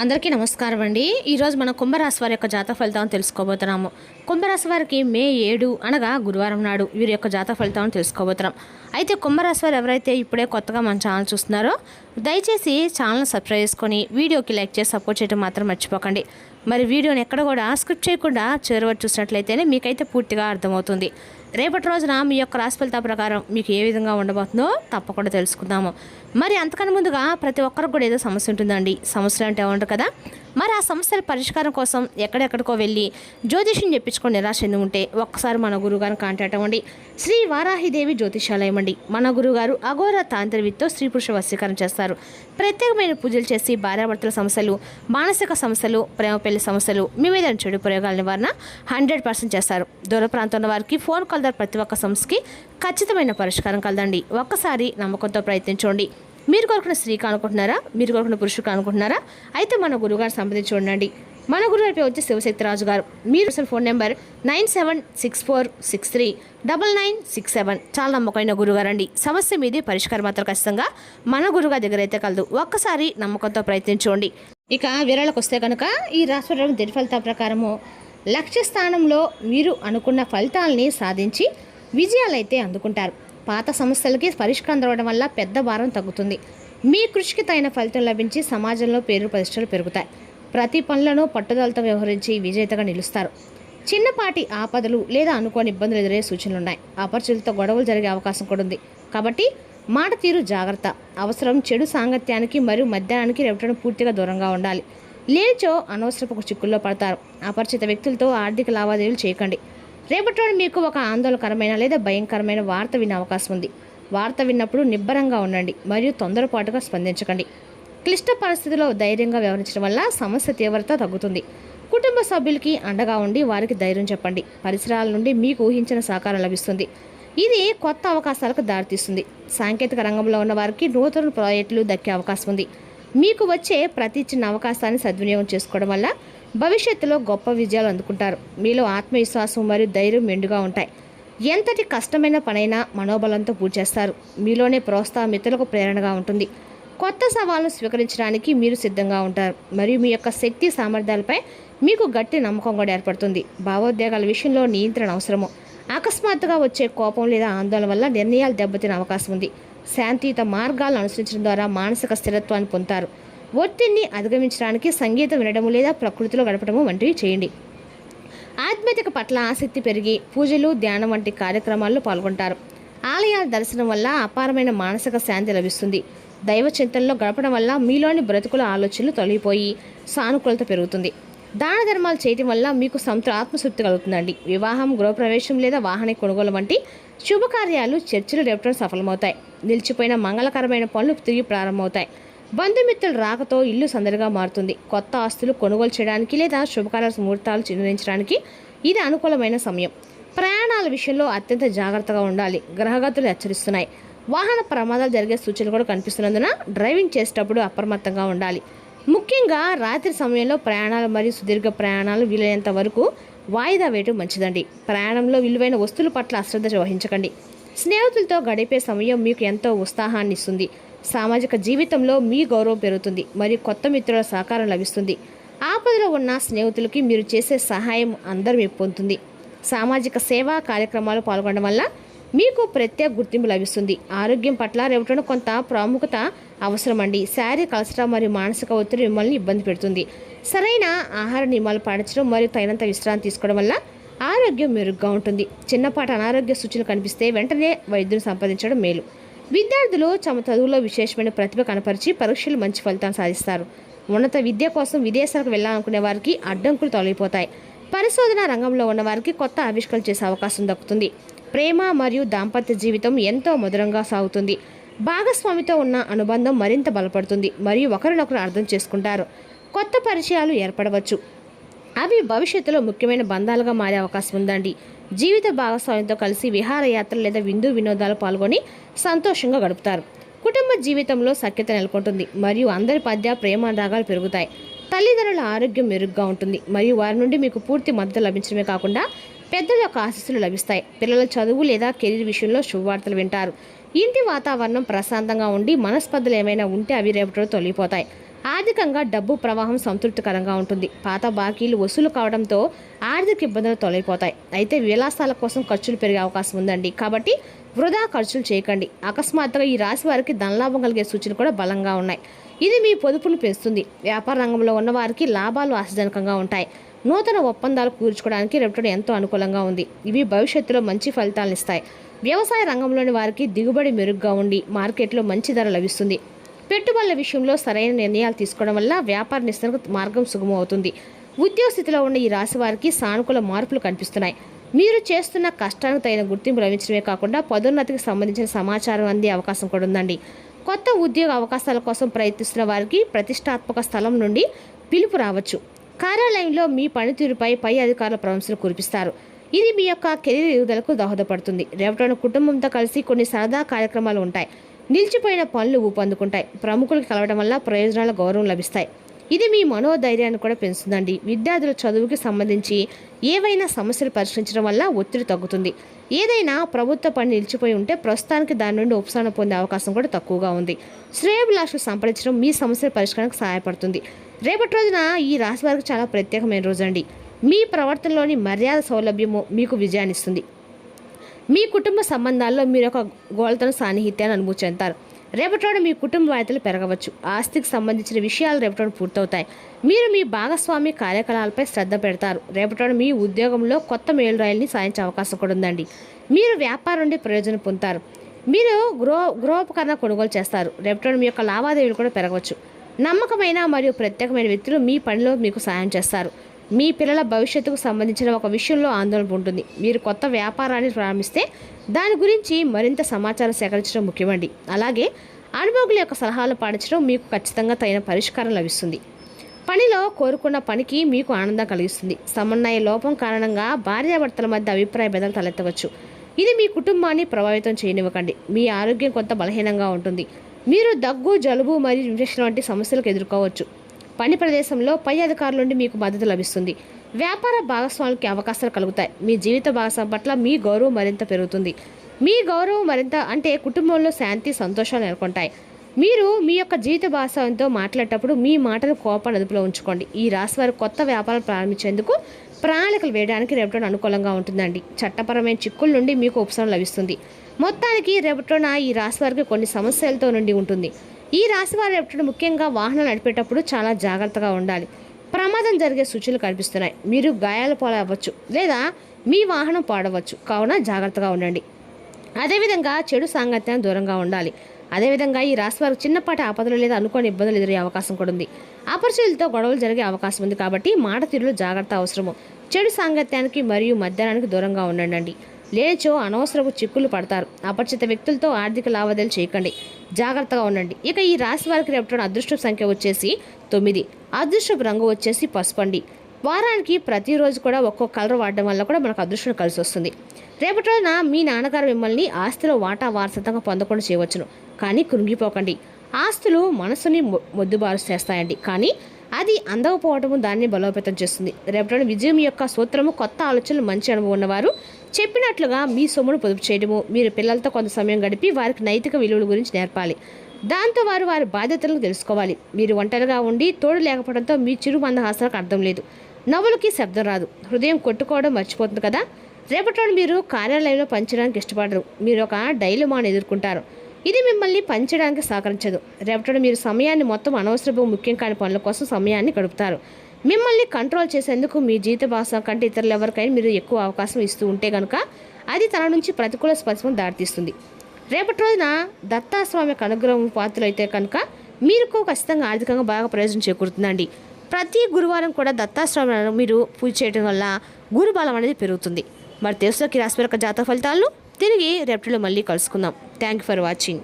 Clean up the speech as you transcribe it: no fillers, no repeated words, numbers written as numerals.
అందరికీ నమస్కారం అండి. ఈరోజు మనం కుంభరాశి వారి యొక్క జాతక ఫలితాలను తెలుసుకోబోతున్నాము. కుంభరాశి వారికి మే 7 అనగా గురువారం నాడు వీరి యొక్క జాతక ఫలితాలను తెలుసుకోబోతున్నాం. అయితే కుంభరాశి వారు ఎవరైతే ఇప్పుడే కొత్తగా మన ఛానల్ చూస్తున్నారో దయచేసి ఛానల్ సబ్స్క్రైబ్ చేసుకొని వీడియోకి లైక్ చేసి సపోర్ట్ చేయడం మాత్రం మర్చిపోకండి. మరి వీడియోని ఎక్కడ కూడా స్కిప్ చేయకుండా చివరి చూసినట్లయితేనే మీకైతే పూర్తిగా అర్థమవుతుంది. రేపటి రోజున మీ యొక్క రాశి ఫలితాల ప్రకారం మీకు ఏ విధంగా ఉండబోతుందో తప్పకుండా తెలుసుకుందాము. మరి అంతకన్నా ముందుగా ప్రతి ఒక్కరికి కూడా ఏదో సమస్య ఉంటుందండి. సమస్యలు అంటే ఏమంటారు కదా. మరి ఆ సమస్యల పరిష్కారం కోసం ఎక్కడెక్కడికో వెళ్ళి జ్యోతిష్యం చెప్పించుకొని నిరాశ ఎందుకు ఉంటే ఒక్కసారి మన గురువుగారిని కాంటాక్ట్ అవ్వండి. శ్రీ వారాహిదేవి జ్యోతిషాలయం అండి. మన గురుగారు అఘోర తాంత్రికతో స్త్రీ పురుష వశీకరణ చేస్తారు. ప్రత్యేకమైన పూజలు చేసి భార్యాభర్తల సమస్యలు, మానసిక సమస్యలు, ప్రేమ పెళ్లి సమస్యలు, మీ మీద చెడు ప్రయోగాల నివారణ 100% చేస్తారు. దూర ప్రాంతంలో వారికి ఫోన్ కాల్ ద్వారా ప్రతి ఒక్క సమస్యకి ఖచ్చితమైన పరిష్కారం కలదండి. ఒక్కసారి నమ్మకంతో ప్రయత్నించండి. మీరు కోరుకున్న స్త్రీకి అనుకుంటున్నారా, మీరు కోరుకున్న పురుషులకు అనుకుంటున్నారా? అయితే మన గురుగారు సంప్రదించి చూడండి. మన గురుగారి పేరు వచ్చి శివశక్తి రాజు గారు. మీరు ఫోన్ నెంబర్ 9764639967. చాలా నమ్మకమైన గురుగారు అండి. సమస్య మీదే పరిష్కారం మాత్రం ఖచ్చితంగా మన గురుగారి దగ్గర అయితే కలదు. ఒక్కసారి నమ్మకంతో ప్రయత్నించండి. ఇక వివరాలకు వస్తే కనుక ఈ రాశి దిన ఫలితాల ప్రకారము లక్ష్య స్థానంలో మీరు అనుకున్న ఫలితాలని సాధించి విజయాలైతే అందుకుంటారు. పాత సమస్యలకి పరిష్కారం దొరకడం వల్ల పెద్ద భారం తగ్గుతుంది. మీ కృషికి తగిన ఫలితం లభించి సమాజంలో పేరు ప్రతిష్టలు పెరుగుతాయి. ప్రతి పనులను పట్టుదలతో వ్యవహరించి విజేతగా నిలుస్తారు. చిన్నపాటి ఆపదలు లేదా అనుకోని ఇబ్బందులు ఎదురయ్యే సూచనలు ఉన్నాయి. అపరిచితులతో గొడవలు జరిగే అవకాశం కూడా ఉంది. కాబట్టి మాట తీరు జాగ్రత్త అవసరం. చెడు సాంగత్యానికి మరియు మద్యానికి రేపటిని పూర్తిగా దూరంగా ఉండాలి. లేచో అనవసరపు చిక్కుల్లో పడతారు. అపరిచిత వ్యక్తులతో ఆర్థిక లావాదేవీలు చేయకండి. రేపటి రోజు మీకు ఒక ఆందోళనకరమైన లేదా భయంకరమైన వార్త వినే అవకాశం ఉంది. వార్త విన్నప్పుడు నిబ్బరంగా ఉండండి మరియు తొందరపాటుగా స్పందించకండి. క్లిష్ట పరిస్థితుల్లో ధైర్యంగా వ్యవహరించడం వల్ల సమస్య తీవ్రత తగ్గుతుంది. కుటుంబ సభ్యులకి అండగా ఉండి వారికి ధైర్యం చెప్పండి. పరిసరాల నుండి మీకు ఊహించిన సహకారం లభిస్తుంది. ఇది కొత్త అవకాశాలకు దారితీస్తుంది. సాంకేతిక రంగంలో ఉన్న వారికి నూతన ప్రాజెక్టులు దక్కే అవకాశం ఉంది. మీకు వచ్చే ప్రతి చిన్న అవకాశాన్ని సద్వినియోగం చేసుకోవడం వల్ల భవిష్యత్తులో గొప్ప విజయాలు అందుకుంటారు. మీలో ఆత్మవిశ్వాసం మరియు ధైర్యం మెండుగా ఉంటాయి. ఎంతటి కష్టమైన పనైనా మనోబలంతో పూర్తి చేస్తారు. మీలోనే ప్రోత్సాహం మిత్రులకు ప్రేరణగా ఉంటుంది. కొత్త సవాళ్ళను స్వీకరించడానికి మీరు సిద్ధంగా ఉంటారు మరియు మీ యొక్క శక్తి సామర్థ్యాలపై మీకు గట్టి నమ్మకం కూడా ఏర్పడుతుంది. భావోద్వేగాల విషయంలో నియంత్రణ అవసరము. అకస్మాత్తుగా వచ్చే కోపం లేదా ఆందోళన వల్ల నిర్ణయాలు దెబ్బతినే అవకాశం ఉంది. శాంతియుత మార్గాలను అనుసరించడం ద్వారా మానసిక స్థిరత్వాన్ని పొందుతారు. ఒత్తిడిని అధిగమించడానికి సంగీతం వినడము లేదా ప్రకృతిలో గడపడము వంటివి చేయండి. ఆధ్యాత్మిక పట్ల ఆసక్తి పెరిగి పూజలు, ధ్యానం వంటి కార్యక్రమాల్లో పాల్గొంటారు. ఆలయాల దర్శనం వల్ల అపారమైన మానసిక శాంతి లభిస్తుంది. దైవ చింతనలో గడపడం వల్ల మీలోని బ్రతుకుల ఆలోచనలు తొలగిపోయి సానుకూలత పెరుగుతుంది. దాన ధర్మాలు చేయడం వల్ల మీకు ఆత్మశుద్ధి కలుగుతుందండి. వివాహం, గృహప్రవేశం లేదా వాహన కొనుగోలు వంటి శుభకార్యాలు, చర్చలు రేపటం సఫలమవుతాయి. నిలిచిపోయిన మంగళకరమైన పనులు తిరిగి ప్రారంభమవుతాయి. బంధుమిత్రుల రాకతో ఇల్లు సందడిగా మారుతుంది. కొత్త ఆస్తులు కొనుగోలు చేయడానికి లేదా శుభకార్య ముహూర్తాలు నిర్ణయించడానికి ఇది అనుకూలమైన సమయం. ప్రయాణాల విషయంలో అత్యంత జాగ్రత్తగా ఉండాలి. గ్రహగతులు హెచ్చరిస్తున్నాయి. వాహన ప్రమాదాలు జరిగే సూచనలు కూడా కనిపిస్తున్నందున డ్రైవింగ్ చేసేటప్పుడు అప్రమత్తంగా ఉండాలి. ముఖ్యంగా రాత్రి సమయంలో ప్రయాణాలు మరియు సుదీర్ఘ ప్రయాణాలు వీలైనంత వరకు వాయిదా వేయడం మంచిదండి. ప్రయాణంలో విలువైన వస్తువుల పట్ల అశ్రద్ధ వహించకండి. స్నేహితులతో గడిపే సమయం మీకు ఎంతో ఉత్సాహాన్ని ఇస్తుంది. సామాజిక జీవితంలో మీ గౌరవం పెరుగుతుంది మరియు కొత్త మిత్రుల సహకారం లభిస్తుంది. ఆపదలో ఉన్న స్నేహితులకి మీరు చేసే సహాయం అందరూ పొందుతుంది. సామాజిక సేవా కార్యక్రమాలు పాల్గొనడం వల్ల మీకు ప్రత్యేక గుర్తింపు లభిస్తుంది. ఆరోగ్యం పట్ల రేపటిన కొంత ప్రాముఖ్యత అవసరమండి. శారీరక అలసట మరియు మానసిక ఒత్తిడి మిమ్మల్ని ఇబ్బంది పెడుతుంది. సరైన ఆహార నియమాలు పాటించడం మరియు తగినంత విశ్రాంతి తీసుకోవడం వల్ల ఆరోగ్యం మెరుగ్గా ఉంటుంది. చిన్నపాటి అనారోగ్య సూచనలు కనిపిస్తే వెంటనే వైద్యుని సంప్రదించడం మేలు. విద్యార్థులు తమ చదువులో విశేషమైన ప్రతిభ కనపరిచి పరీక్షలు మంచి ఫలితాలు సాధిస్తారు. ఉన్నత విద్య కోసం విదేశాలకు వెళ్ళాలనుకునే వారికి అడ్డంకులు తొలగిపోతాయి. పరిశోధన రంగంలో ఉన్న వారికి కొత్త ఆవిష్కరణ చేసే అవకాశం దక్కుతుంది. ప్రేమ మరియు దాంపత్య జీవితం ఎంతో మధురంగా సాగుతుంది. భాగస్వామితో ఉన్న అనుబంధం మరింత బలపడుతుంది మరియు ఒకరినొకరు అర్థం చేసుకుంటారు. కొత్త పరిచయాలు ఏర్పడవచ్చు. అవి భవిష్యత్తులో ముఖ్యమైన బంధాలుగా మారే అవకాశం ఉందండి. జీవిత భాగస్వామితో కలిసి విహారయాత్రలు లేదా విందు వినోదాలు పాల్గొని సంతోషంగా గడుపుతారు. కుటుంబ జీవితంలో సఖ్యత నెలకొంటుంది మరియు అందరి మధ్య ప్రేమానురాగాలు పెరుగుతాయి. తల్లిదండ్రుల ఆరోగ్యం మెరుగ్గా ఉంటుంది మరియు వారి నుండి మీకు పూర్తి మద్దతు లభించడమే కాకుండా పెద్దల యొక్క ఆశీస్సులు లభిస్తాయి. పిల్లల చదువు లేదా కెరీర్ విషయంలో శుభవార్తలు వింటారు. ఇంటి వాతావరణం ప్రశాంతంగా ఉండి మనస్పర్ధలు ఏమైనా ఉంటే అవి రేపటిలో తొలగిపోతాయి. ఆర్థికంగా డబ్బు ప్రవాహం సంతృప్తికరంగా ఉంటుంది. పాత బాకీలు వసూలు కావడంతో ఆర్థిక ఇబ్బందులు తొలగిపోతాయి. అయితే విలాసాల కోసం ఖర్చులు పెరిగే అవకాశం ఉందండి. కాబట్టి వృధా ఖర్చులు చేయకండి. అకస్మాత్తుగా ఈ రాశి వారికి ధనలాభం కలిగే సూచనలు కూడా బలంగా ఉన్నాయి. ఇది మీ పొదుపును పెంచుతుంది. వ్యాపార రంగంలో ఉన్న వారికి లాభాలు ఆశాజనకంగా ఉంటాయి. నూతన ఒప్పందాలు కూర్చుకోవడానికి రేపటి ఎంతో అనుకూలంగా ఉంది. ఇవి భవిష్యత్తులో మంచి ఫలితాలను ఇస్తాయి. వ్యవసాయ రంగంలోని వారికి దిగుబడి మెరుగ్గా ఉండి మార్కెట్లో మంచి ధర లభిస్తుంది. పెట్టుబడుల విషయంలో సరైన నిర్ణయాలు తీసుకోవడం వల్ల వ్యాపార నిస్తరణకు మార్గం సుగమం అవుతుంది. ఉద్యోగ స్థితిలో ఉన్న ఈ రాశి వారికి సానుకూల మార్పులు కనిపిస్తున్నాయి. మీరు చేస్తున్న కష్టానికి తగిన గుర్తింపు లభించడమే కాకుండా పదోన్నతికి సంబంధించిన సమాచారం అందే అవకాశం కూడా ఉందండి. కొత్త ఉద్యోగ అవకాశాల కోసం ప్రయత్నిస్తున్న వారికి ప్రతిష్టాత్మక స్థలం నుండి పిలుపు రావచ్చు. కార్యాలయంలో మీ పనితీరుపై పై అధికారుల ప్రశంసలు కురిపిస్తారు. ఇది మీ యొక్క కెరీర్ ఎదుగుదలకు దోహదపడుతుంది. రేపటి కుటుంబంతో కలిసి కొన్ని సరదా కార్యక్రమాలు ఉంటాయి. నిలిచిపోయిన పనులు ఊపందుకుంటాయి. ప్రముఖులకు కలవడం వల్ల ప్రయోజనాల గౌరవం లభిస్తాయి. ఇది మీ మనోధైర్యాన్ని కూడా పెంచుతుందండి. విద్యార్థుల చదువుకి సంబంధించి ఏవైనా సమస్యలు పరిష్కరించడం వల్ల ఒత్తిడి తగ్గుతుంది. ఏదైనా ప్రభుత్వ పని నిలిచిపోయి ఉంటే ప్రస్తుతానికి దాని నుండి ఉపశమనం పొందే అవకాశం కూడా తక్కువగా ఉంది. శ్రేయోభిలాషులు సంప్రదించడం మీ సమస్యల పరిష్కారానికి సహాయపడుతుంది. రేపటి రోజున ఈ రాశి వారికి చాలా ప్రత్యేకమైన రోజు అండి. మీ ప్రవర్తనలోని మర్యాద సౌలభ్యము మీకు విజయాన్నిస్తుంది. మీ కుటుంబ సంబంధాల్లో మీరు ఒక గోళతను సాన్నిహిత్యాన్ని అనుభూతి చెందుతారు. రేపటి మీ కుటుంబ బాధ్యతలు పెరగవచ్చు. ఆస్తికి సంబంధించిన విషయాలు రేపటి పూర్తవుతాయి. మీరు మీ భాగస్వామి కార్యకలాపాలపై శ్రద్ధ పెడతారు. రేపటి మీ ఉద్యోగంలో కొత్త మేలురాయిల్ని సాధించే అవకాశం కూడా ఉందండి. మీరు వ్యాపారం నుండి ప్రయోజనం పొందుతారు. మీరు గృహోపకరణ కొనుగోలు చేస్తారు. రేపటి మీ యొక్క లావాదేవీలు కూడా పెరగవచ్చు. నమ్మకమైన మరియు ప్రత్యేకమైన వ్యక్తులు మీ పనిలో మీకు సహాయం చేస్తారు. మీ పిల్లల భవిష్యత్తుకు సంబంధించిన ఒక విషయంలో ఆందోళన ఉంటుంది. మీరు కొత్త వ్యాపారాన్ని ప్రారంభిస్తే దాని గురించి మరింత సమాచారం సేకరించడం ముఖ్యమండి. అలాగే అనుభవకుల యొక్క సలహాలు పాటించడం మీకు ఖచ్చితంగా తగిన పరిష్కారం లభిస్తుంది. పనిలో కోరుకున్న పనికి మీకు ఆనందం కలిగిస్తుంది. సమన్వయ లోపం కారణంగా భార్యాభర్తల మధ్య అభిప్రాయ భేదాలు తలెత్తవచ్చు. ఇది మీ కుటుంబాన్ని ప్రభావితం చేయనివ్వకండి. మీ ఆరోగ్యం కొంత బలహీనంగా ఉంటుంది. మీరు దగ్గు, జలుబు మరియు ఇన్ఫెక్షన్ వంటి సమస్యలకు ఎదుర్కోవచ్చు. పని ప్రదేశంలో పై అధికారుల నుండి మీకు మద్దతు లభిస్తుంది. వ్యాపార భాగస్వాములకి అవకాశాలు కలుగుతాయి. మీ జీవిత భాగస్వామి పట్ల మీ గౌరవం మరింత పెరుగుతుంది. మీ గౌరవం మరింత అంటే కుటుంబంలో శాంతి, సంతోషాలు నెలకొంటాయి. మీరు మీ యొక్క జీవిత భాగస్వామితో మాట్లాడేటప్పుడు మీ మాటలు కోపాన్ని అదుపులో ఉంచుకోండి. ఈ రాశి వారు కొత్త వ్యాపారం ప్రారంభించేందుకు ప్రణాళికలు వేయడానికి రేపటి అనుకూలంగా ఉంటుందండి. చట్టపరమైన చిక్కుల నుండి మీకు ఉపశమనం లభిస్తుంది. మొత్తానికి రేపటిన ఈ రాశి వారికి కొన్ని సమస్యలతో నుండి ఉంటుంది. ఈ రాశి వారు రేపటి ముఖ్యంగా వాహనం నడిపేటప్పుడు చాలా జాగ్రత్తగా ఉండాలి. ప్రమాదం జరిగే సూచనలు కనిపిస్తున్నాయి. మీరు గాయాల పాలవ్వచ్చు లేదా మీ వాహనం పాడవచ్చు. కావున జాగ్రత్తగా ఉండండి. అదేవిధంగా చెడు సాంగత్యానికి దూరంగా ఉండాలి. అదేవిధంగా ఈ రాశి వారికి చిన్నపాటి ఆపదలు లేదా అనుకోని ఇబ్బందులు ఎదురయ్యే అవకాశం కూడా ఉంది. అపరిచితులతో గొడవలు జరిగే అవకాశం ఉంది. కాబట్టి మాట తీరులో జాగ్రత్త అవసరము. చెడు సాంగత్యానికి మరియు మధ్యాహ్నానికి దూరంగా ఉండండి. లేచో అనవసరపు చిక్కులు పడతారు. అపరిచిత వ్యక్తులతో ఆర్థిక లావాదేవీలు చేయకండి. జాగ్రత్తగా ఉండండి. ఇక ఈ రాశి వారికి రేపటి అదృష్ట సంఖ్య వచ్చేసి 9. అదృష్టపు రంగు వచ్చేసి పసుపండి. వారానికి ప్రతిరోజు కూడా ఒక్కో కలర్ వాడడం వల్ల కూడా మనకు అదృష్టం కలిసి వస్తుంది. రేపటి రోజున మీ నాన్నగారు మిమ్మల్ని ఆస్తిలో వాటా వారసత్వంగా పొందకుండా చేయవచ్చును. కానీ కృంగిపోకండి. ఆస్తులు మనసుని మొద్దుబారు చేస్తాయండి. కానీ అది అందకపోవటము దాన్ని బలోపేతం చేస్తుంది. రేపటి విజయం యొక్క సూత్రము కొత్త ఆలోచనలు, మంచి అనుభవం ఉన్నవారు చెప్పినట్లుగా మీ సొమ్మును పొదుపు చేయడము, మీరు పిల్లలతో కొంత సమయం గడిపి వారికి నైతిక విలువల గురించి నేర్పాలి. దాంతో వారి బాధ్యతలను తెలుసుకోవాలి. మీరు ఒంటరిగా ఉండి తోడు లేకపోవడంతో మీ చిరు మందహాసాలకు అర్థం లేదు. నవ్వులకి శబ్దం రాదు. హృదయం కొట్టుకోవడం మర్చిపోతుంది కదా. రేపటి మీరు కార్యాలయంలో పనిచేయడానికి ఇష్టపడరు. మీరు ఒక డైలమాను ఎదుర్కొంటారు. ఇది మిమ్మల్ని పనిచేయడానికి సహకరించదు. రేపటి మీరు సమయాన్ని మొత్తం అనవసరపు ముఖ్యం కాని పనుల కోసం సమయాన్ని గడుపుతారు. మిమ్మల్ని కంట్రోల్ చేసేందుకు మీ జీవిత భాగస్వామి కంటే ఇతరులు ఎవరికైనా మీరు ఎక్కువ అవకాశం ఇస్తూ ఉంటే కనుక అది తన నుంచి ప్రతికూల స్పర్శం దారితీస్తుంది. రేపటి రోజున దత్తాస్వామి యొక్క అనుగ్రహం పాత్రలు అయితే కనుక మీకు ఖచ్చితంగా ఆర్థికంగా బాగా ప్రయోజనం చేకూరుతుందండి. ప్రతి గురువారం కూడా దత్తాస్వామి మీరు పూజ చేయడం వల్ల గురుబలం అనేది పెరుగుతుంది. మరి తెలుసులోకి రాశి యొక్క జాతక ఫలితాలను తిరిగి రేపటిలో మళ్ళీ కలుసుకుందాం. Thank you for watching.